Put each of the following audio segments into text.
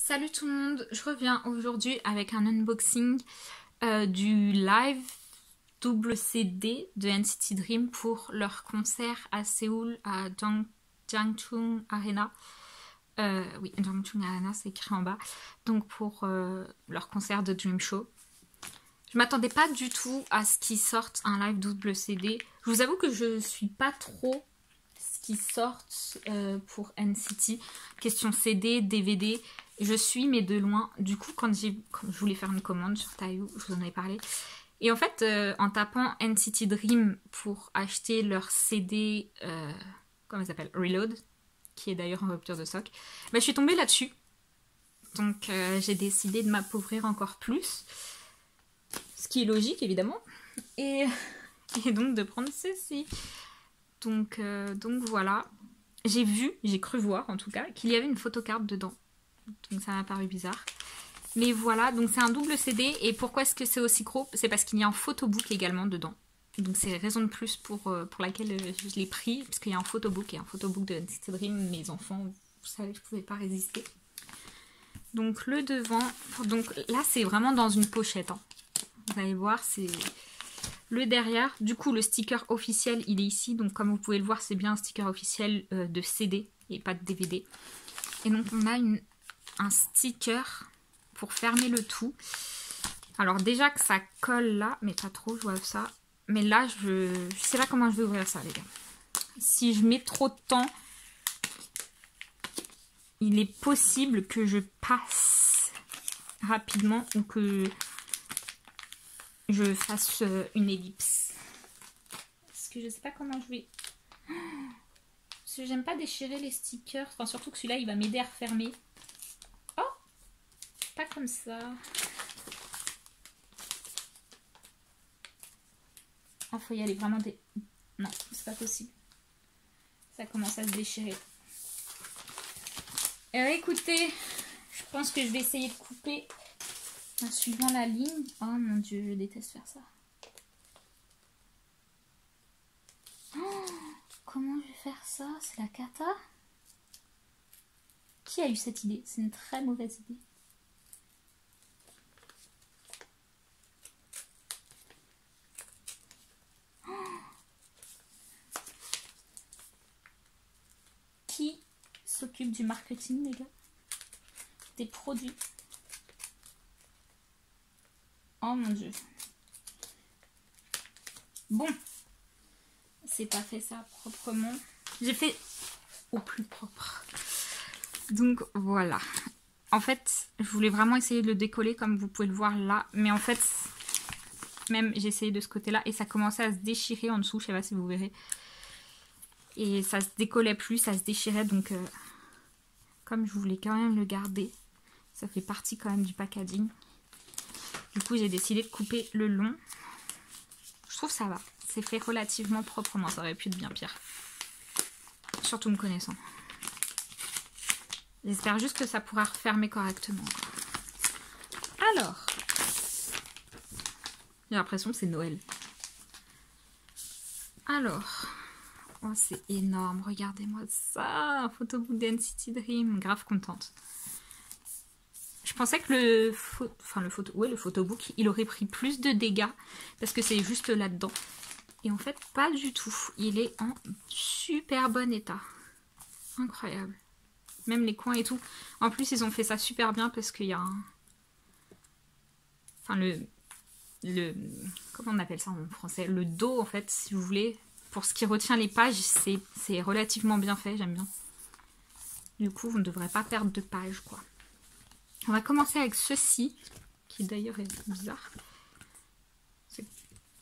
Salut tout le monde, je reviens aujourd'hui avec un unboxing du live double CD de NCT Dream pour leur concert à Séoul à Jangchung Arena. Oui, Jangchung Arena, c'est écrit en bas. Donc pour leur concert de Dream Show. Je m'attendais pas du tout à ce qu'ils sortent un live double CD. Je vous avoue que je suis pas trop ce qu'ils sortent pour NCT. Question CD, DVD, je suis mais de loin. Du coup, quand je voulais faire une commande sur Tayou, je vous en avais parlé. Et en fait, en tapant NCT Dream pour acheter leur CD, comment ça s'appelle, Reload, qui est d'ailleurs en rupture de stock, bah, je suis tombée là-dessus. Donc j'ai décidé de m'appauvrir encore plus. Ce qui est logique évidemment, et donc de prendre ceci. Donc voilà, j'ai cru voir en tout cas qu'il y avait une photocarte dedans, donc ça m'a paru bizarre. Mais voilà, donc c'est un double CD, et pourquoi est-ce que c'est aussi gros? C'est parce qu'il y a un photobook également dedans. Donc c'est raison de plus pour laquelle je l'ai pris, parce qu'il y a un photobook, et un photobook de NCT Dream, mes enfants, vous savez, je ne pouvais pas résister. Donc le devant, donc là c'est vraiment dans une pochette, hein. Vous allez voir, c'est le derrière. Du coup, le sticker officiel, il est ici. Donc, comme vous pouvez le voir, c'est bien un sticker officiel de CD et pas de DVD. Et donc, on a un sticker pour fermer le tout. Alors, déjà que ça colle là, mais pas trop, je vois ça. Mais là, je sais pas comment je vais ouvrir ça, les gars. Si je mets trop de temps, il est possible que je passe rapidement ou que je fasse une ellipse. Parce que je sais pas comment je vais... Parce que j'aime pas déchirer les stickers. Enfin, surtout que celui-là, il va m'aider à refermer. Oh! Pas comme ça. Ah, faut y aller vraiment des... Non, c'est pas possible. Ça commence à se déchirer. Écoutez, je pense que je vais essayer de couper en suivant la ligne. Oh mon dieu, je déteste faire ça. Oh, comment je vais faire ça? C'est la cata? Qui a eu cette idée? C'est une très mauvaise idée. Oh, qui s'occupe du marketing, les gars? Des produits. Oh mon dieu. Bon. C'est pas fait ça proprement. J'ai fait au plus propre. Donc voilà. En fait, je voulais vraiment essayer de le décoller comme vous pouvez le voir là. Mais en fait, même j'ai essayé de ce côté-là et ça commençait à se déchirer en dessous. Je sais pas si vous verrez. Et ça se décollait plus, ça se déchirait. Donc comme je voulais quand même le garder, ça fait partie quand même du packaging. Du coup, j'ai décidé de couper le long. Je trouve que ça va. C'est fait relativement proprement. Ça aurait pu être bien pire. Surtout me connaissant. J'espère juste que ça pourra refermer correctement. Alors. J'ai l'impression que c'est Noël. Alors. Oh, c'est énorme. Regardez-moi ça. Un photobook d'NCT Dream. Grave contente. Je pensais que le photobook, il aurait pris plus de dégâts parce que c'est juste là-dedans. Et en fait, pas du tout. Il est en super bon état. Incroyable. Même les coins et tout. En plus, ils ont fait ça super bien parce qu'il y a un... Enfin, comment on appelle ça en français? Le dos, en fait, si vous voulez. Pour ce qui retient les pages, c'est relativement bien fait. J'aime bien. Du coup, vous ne devrez pas perdre de pages, quoi. On va commencer avec ceci, qui d'ailleurs est bizarre.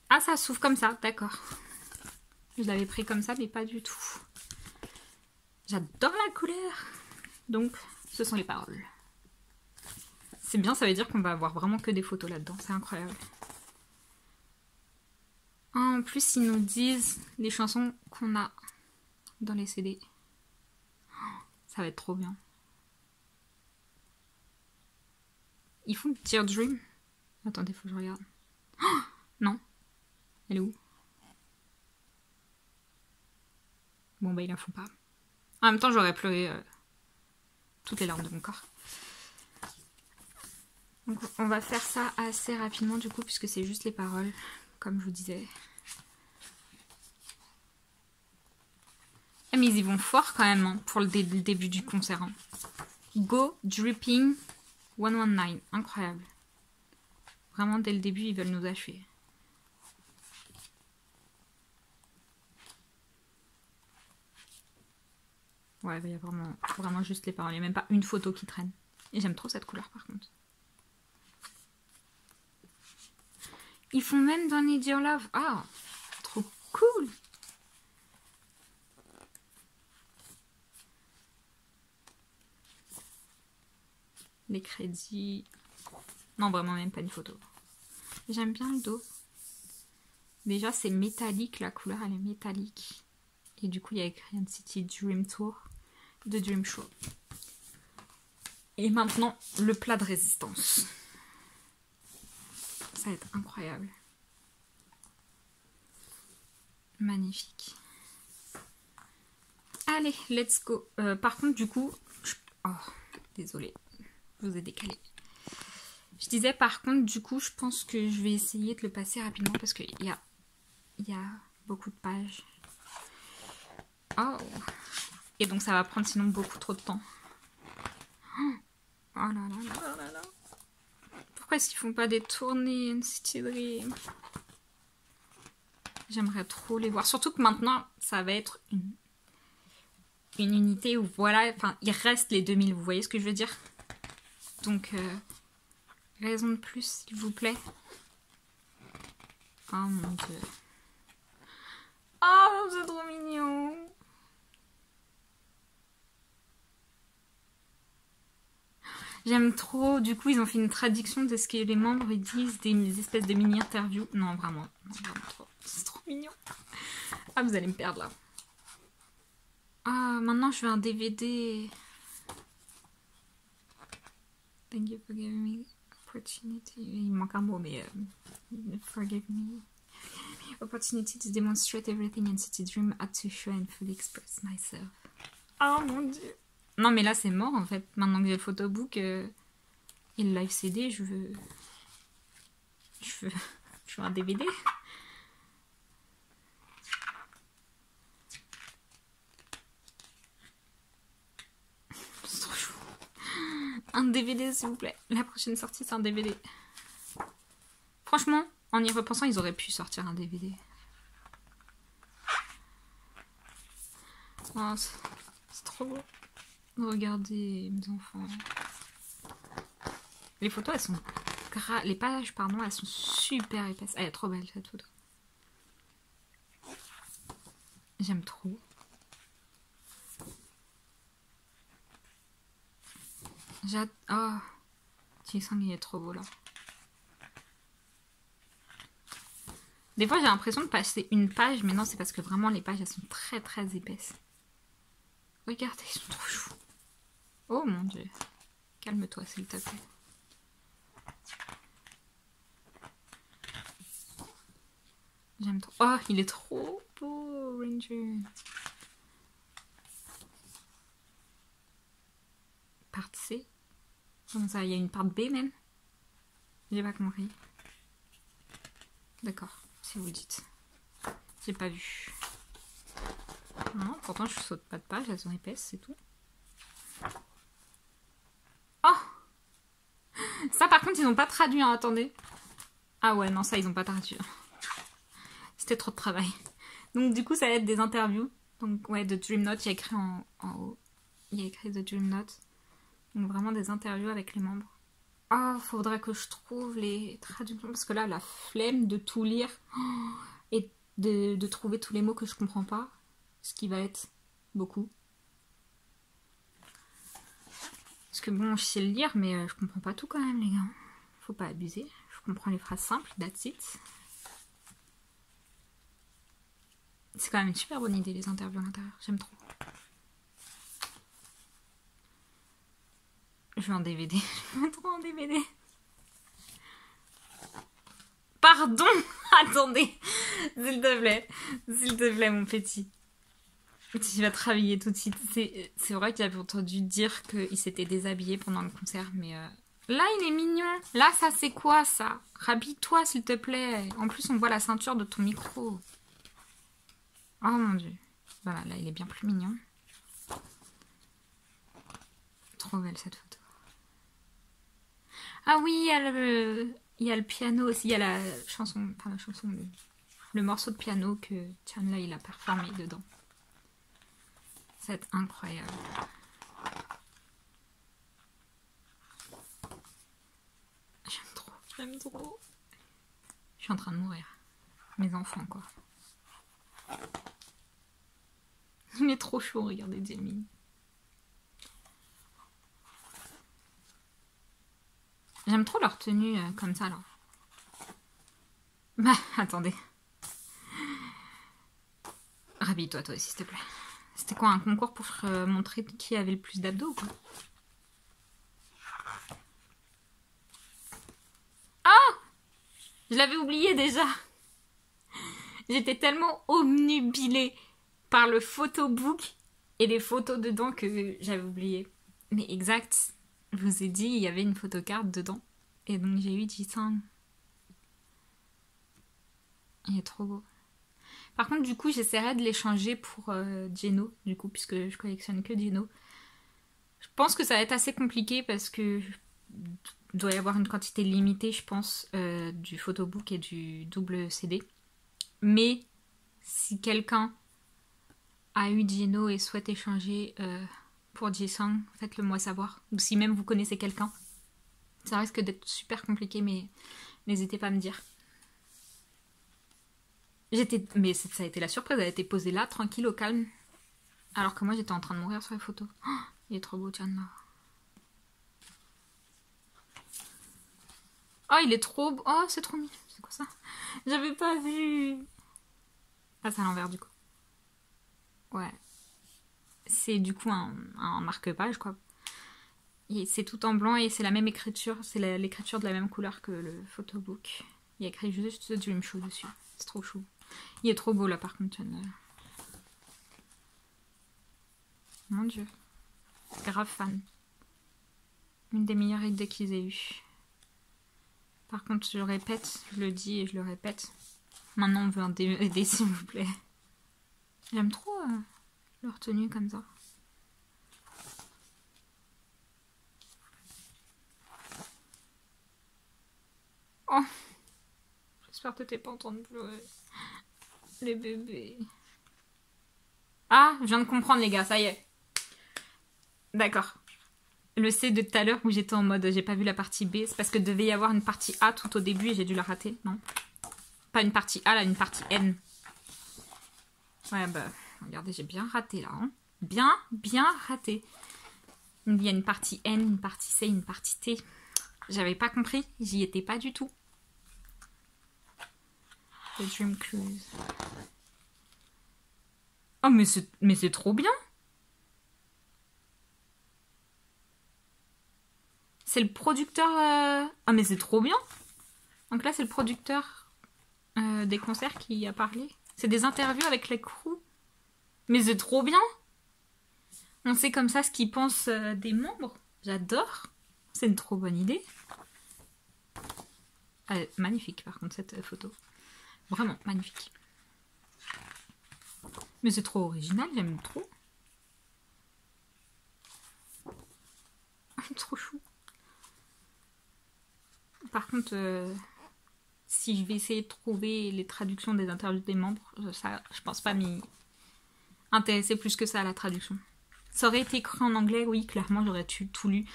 Ah, ça s'ouvre comme ça, d'accord. Je l'avais pris comme ça, mais pas du tout. J'adore la couleur. Donc, ce sont les paroles. C'est bien, ça veut dire qu'on va avoir vraiment que des photos là-dedans. C'est incroyable. Ah, en plus, ils nous disent les chansons qu'on a dans les CD. Ça va être trop bien. Ils font Dear Dream. Attendez, faut que je regarde. Oh, non. Elle est où? Bon, bah, ils la font pas. En même temps, j'aurais pleuré toutes les larmes de mon corps. Donc on va faire ça assez rapidement du coup puisque c'est juste les paroles, comme je vous disais. Ah, mais ils y vont fort quand même hein, pour le début du concert. Hein. Go Dripping 119, incroyable. Vraiment dès le début ils veulent nous achever. Ouais, il y a vraiment juste les paroles, il n'y a même pas une photo qui traîne. Et j'aime trop cette couleur par contre. Ils font même dans Need Your Love. Ah, trop cool. Les crédits. Non, vraiment même pas une photo. J'aime bien le dos. Déjà, c'est métallique, la couleur elle est métallique. Et du coup, il y a écrit NCT Dream Tour de Dream Show. Et maintenant, le plat de résistance. Ça va être incroyable. Magnifique. Allez, let's go. Par contre, du coup... Oh, désolée. Je vous ai décalé. Je disais, par contre, du coup, je pense que je vais essayer de le passer rapidement parce qu'il y a beaucoup de pages. Oh. Et donc, ça va prendre sinon beaucoup trop de temps. Oh là là là là là. Pourquoi est-ce qu'ils font pas des tournées NCT Dream? J'aimerais trop les voir. Surtout que maintenant, ça va être une unité où voilà, enfin, il reste les 2000, vous voyez ce que je veux dire? Donc, raison de plus, s'il vous plaît. Oh mon dieu. Oh, c'est trop mignon. J'aime trop. Du coup, ils ont fait une traduction de ce que les membres ils disent, des espèces de mini-interviews. Non, vraiment trop. C'est trop mignon. Ah, vous allez me perdre là. Ah, maintenant je veux un DVD. Thank you for giving me opportunity. Il manque un mot, mais forgive me. Opportunity to demonstrate everything NCT Dream had to show and fully express myself. Oh mon dieu. Non, mais là c'est mort en fait. Maintenant que j'ai le photobook et le live CD, je veux un DVD. C'est trop chou. Un DVD s'il vous plaît. La prochaine sortie c'est un DVD. Franchement, en y repensant, ils auraient pu sortir un DVD. Oh, c'est trop beau. Regardez mes enfants. Les photos elles sont les pages pardon elles sont super épaisses. Elle est trop belle cette photo. J'aime trop. Oh, Jisung il est trop beau là. Des fois j'ai l'impression de passer une page, mais non c'est parce que vraiment les pages elles sont très très épaisses. Regardez, ils sont trop choux. Oh mon dieu. Calme-toi s'il te plaît. J'aime trop. Oh, il est trop beau, Ranger. Part C. Comment ça, il y a une part B même? J'ai pas compris. D'accord, si vous le dites. J'ai pas vu. Non, pourtant je saute pas de page, elles sont épaisses, c'est tout. Oh! Ça par contre ils n'ont pas traduit, hein, attendez. Ah ouais, non ça ils n'ont pas traduit. C'était trop de travail. Donc du coup ça va être des interviews. Donc ouais, de Dream Note, il y a écrit en haut. Il y a écrit The Dream Note. Donc vraiment des interviews avec les membres. Ah, faudrait que je trouve les traductions parce que là la flemme de tout lire et de trouver tous les mots que je comprends pas. Ce qui va être beaucoup. Parce que bon, je sais le lire, mais je comprends pas tout quand même, les gars. Faut pas abuser. Je comprends les phrases simples, that's it. C'est quand même une super bonne idée, les interviews à l'intérieur. J'aime trop. Je veux un DVD. Je veux trop un DVD. Pardon. Attendez. S'il te plaît, mon petit. Tu vas te rhabiller tout de suite. C'est vrai qu'il avait entendu dire qu'il s'était déshabillé pendant le concert, mais Là, il est mignon. Là, ça, c'est quoi, ça? Rhabille-toi, s'il te plaît. En plus, on voit la ceinture de ton micro. Oh, mon Dieu. Voilà, là, il est bien plus mignon. Trop belle, cette photo. Ah oui, il y a le piano aussi. Il y a la chanson... Enfin, la chanson... Le morceau de piano que Chandler, il a performé dedans. C'est incroyable. J'aime trop, j'aime trop. Je suis en train de mourir. Mes enfants, quoi. Il est trop chaud, regardez Jamie. J'aime trop leur tenue comme ça, là. Bah, attendez. Rhabille-toi, toi aussi, s'il te plaît. C'était quoi, un concours pour montrer qui avait le plus d'abdos, quoi? Ah! Je l'avais oublié déjà. J'étais tellement obnubilée par le photobook et les photos dedans que j'avais oublié. Mais exact, je vous ai dit, il y avait une photocarte dedans. Et donc j'ai eu Jisung. Il est trop beau. Par contre, du coup, j'essaierai de l'échanger pour Geno, du coup, puisque je collectionne que Geno. Je pense que ça va être assez compliqué parce que doit y avoir une quantité limitée, je pense, du photobook et du double CD. Mais si quelqu'un a eu Geno et souhaite échanger pour Jisung, faites-le moi savoir. Ou si même vous connaissez quelqu'un. Ça risque d'être super compliqué, mais n'hésitez pas à me dire. Mais ça a été la surprise, elle a été posée là, tranquille, au calme. Alors que moi, j'étais en train de mourir sur la photo. Oh, il est trop beau, Chandler. Oh, il est trop beau. Oh, c'est trop mignon. C'est quoi ça? J'avais pas vu. Ah, c'est à l'envers, du coup. Ouais. C'est du coup un marque-page, quoi. C'est tout en blanc et c'est la même écriture. C'est l'écriture de la même couleur que le photobook. Il y a écrit juste The Dream Show dessus. C'est trop chou. Il est trop beau, là, par contre, Chandler. Mon Dieu. Grave fan. Une des meilleures idées qu'ils aient eues. Par contre, je le répète, je le dis et je le répète. Maintenant, on veut un DVD, s'il vous plaît. J'aime trop leur tenue comme ça. Oh, j'espère que t'es pas en train de pleurer. Les bébés. Ah, je viens de comprendre, les gars, ça y est. D'accord. Le C de tout à l'heure où j'étais en mode j'ai pas vu la partie B, c'est parce que devait y avoir une partie A tout au début et j'ai dû la rater, non? Pas une partie A, là, une partie N. Ouais, bah, regardez, j'ai bien raté là. Hein. Bien raté. Il y a une partie N, une partie C, une partie T. J'avais pas compris, j'y étais pas du tout. The Dream Cruise. Oh, mais c'est trop bien! C'est le producteur... Ah, mais c'est trop bien! Donc là, c'est le producteur des concerts qui a parlé. C'est des interviews avec les crews. Mais c'est trop bien! On sait comme ça ce qu'ils pensent des membres. J'adore! C'est une trop bonne idée. Elle est magnifique, par contre, cette photo. Vraiment magnifique. Mais c'est trop original, j'aime trop. Trop chou. Par contre, si je vais essayer de trouver les traductions des interviews des membres, ça, je pense pas m'y intéresser plus que ça à la traduction. Ça aurait été écrit en anglais, oui, clairement, j'aurais tout lu.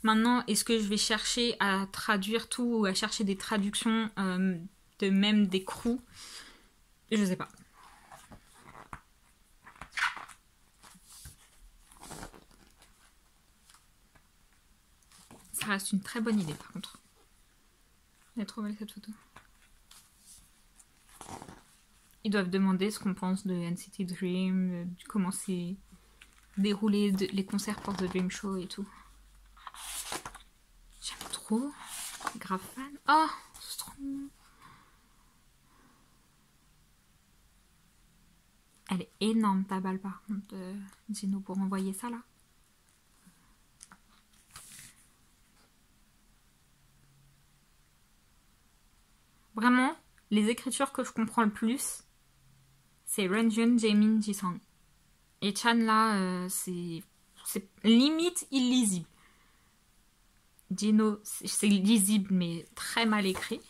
Maintenant, est-ce que je vais chercher à traduire tout ou à chercher des traductions de même des crews? Je sais pas. Ça reste une très bonne idée, par contre. Elle est trop belle, cette photo. Ils doivent demander ce qu'on pense de NCT Dream, comment c'est déroulé les concerts pour The Dream Show et tout. J'aime trop. Grave fan. Oh, c'est trop mignon. Elle est énorme, ta balle, par contre, Geno, pour envoyer ça, là. Vraiment, les écritures que je comprends le plus, c'est Renjun, Jaemin, Jisung. Et Chan là, c'est limite illisible. Jino, c'est lisible mais très mal écrit.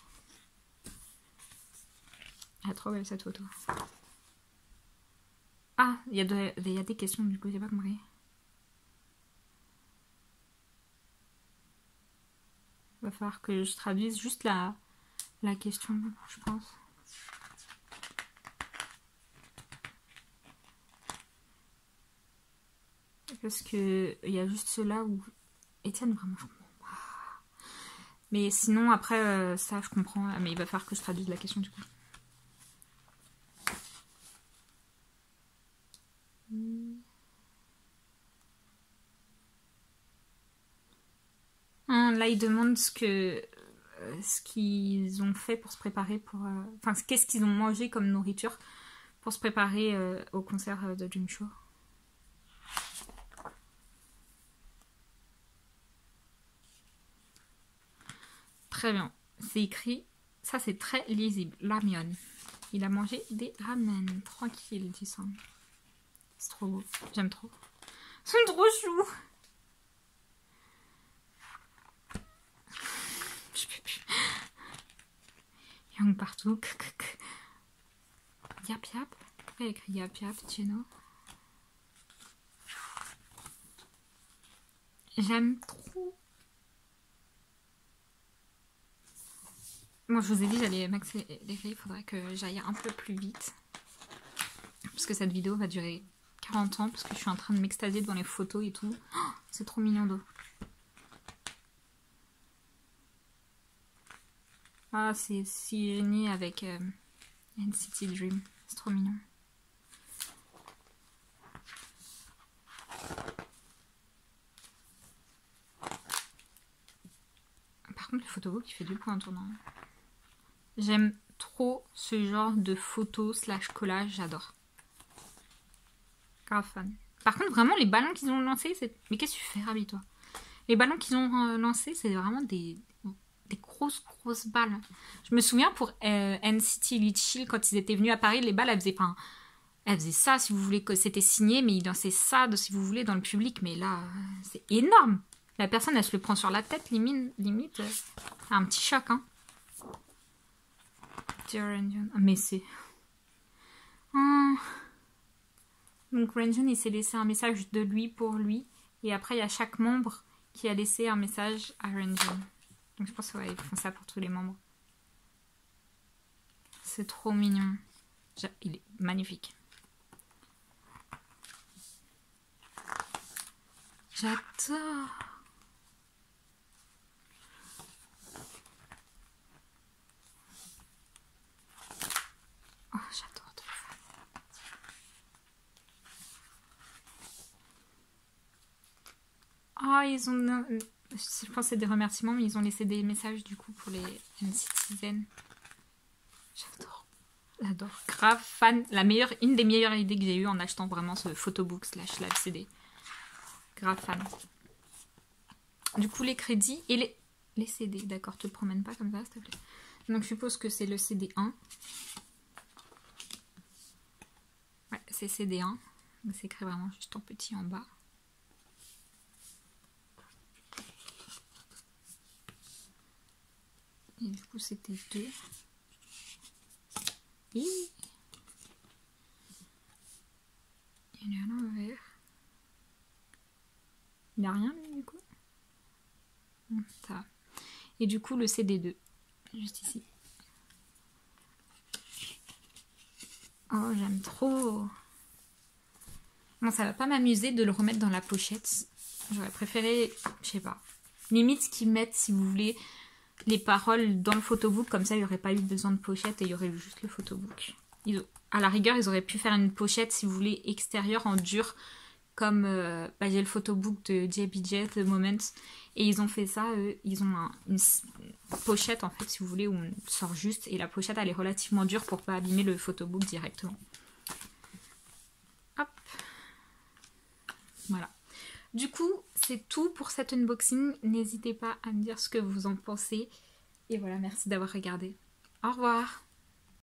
Elle est trop belle cette photo. Ah, il y a des questions du coup, j'ai pas compris. Il va falloir que je traduise juste la question, je pense. Parce que il y a juste ceux-là où Étienne vraiment je comprends pas. Mais sinon après ça je comprends, mais il va falloir que je traduise la question du coup. Là ils demandent ce qu'ils ont fait pour se préparer pour... Enfin qu'est-ce qu'ils ont mangé comme nourriture pour se préparer au concert de Dream Show. Très bien. C'est écrit. Ça, c'est très lisible. Ramyeon. Il a mangé des ramen. Tranquille, dit ça. C'est trop beau. J'aime trop. Ils sont trop choux. Je peux plus. Young partout. Yap yap. Pourquoi il y a écrit yap yap, Tino? J'aime trop. Bon, je vous ai dit, j'allais m'accélérer, il faudrait que j'aille un peu plus vite. Parce que cette vidéo va durer 40 ans, parce que je suis en train de m'extasier devant les photos et tout. Oh, c'est trop mignon d'eau. Ah, c'est si génie avec NCT Dream. C'est trop mignon. Par contre, le photobook, il fait du point en tournant. J'aime trop ce genre de photos slash collage, j'adore. Grave fan. Par contre, vraiment, les ballons qu'ils ont lancés, c'est... Mais qu'est-ce que tu fais, Rabi, toi? Les ballons qu'ils ont lancés, c'est vraiment des grosses balles. Je me souviens pour NCT Litchi, quand ils étaient venus à Paris, les balles, elles faisaient ça, si vous voulez, que c'était signé, mais ils lançaient ça, si vous voulez, dans le public. Mais là, c'est énorme. La personne, elle se le prend sur la tête, limite. Un petit choc, hein. Mais c'est... Oh. Donc Renjun, il s'est laissé un message de lui pour lui. Et après, il y a chaque membre qui a laissé un message à Renjun. Donc je pense qu'ils font ça pour tous les membres. C'est trop mignon. Il est magnifique. J'adore. Oh, j'adore trop ça. Oh, ils ont... Je pense que c'est des remerciements, mais ils ont laissé des messages du coup pour les NCTzen. J'adore. Grave fan. Une des meilleures idées que j'ai eues en achetant vraiment ce photobook slash live CD. Grave fan. Du coup, les crédits et les CD. D'accord, te promène pas comme ça, s'il te plaît. Donc, je suppose que c'est le CD1. Ouais, c'est CD1. C'est écrit vraiment juste en petit en bas. Et du coup, c'était 2. Et il y en a un vert. Il n'y a rien, lui, du coup. Ça va. Et du coup, le CD2. Juste ici. Oh, j'aime trop. Bon, ça va pas m'amuser de le remettre dans la pochette. J'aurais préféré, je sais pas, limite qu'ils mettent, si vous voulez, les paroles dans le photobook. Comme ça, il n'y aurait pas eu besoin de pochette et il y aurait eu juste le photobook. À la rigueur, ils auraient pu faire une pochette, si vous voulez, extérieure en dur. Comme j'ai le photobook de JBJ, The Moment. Et ils ont fait ça, ils ont une pochette, en fait, si vous voulez, où on sort juste. Et la pochette, elle est relativement dure pour pas abîmer le photobook directement. Hop. Voilà. Du coup, c'est tout pour cet unboxing. N'hésitez pas à me dire ce que vous en pensez. Et voilà, merci d'avoir regardé. Au revoir.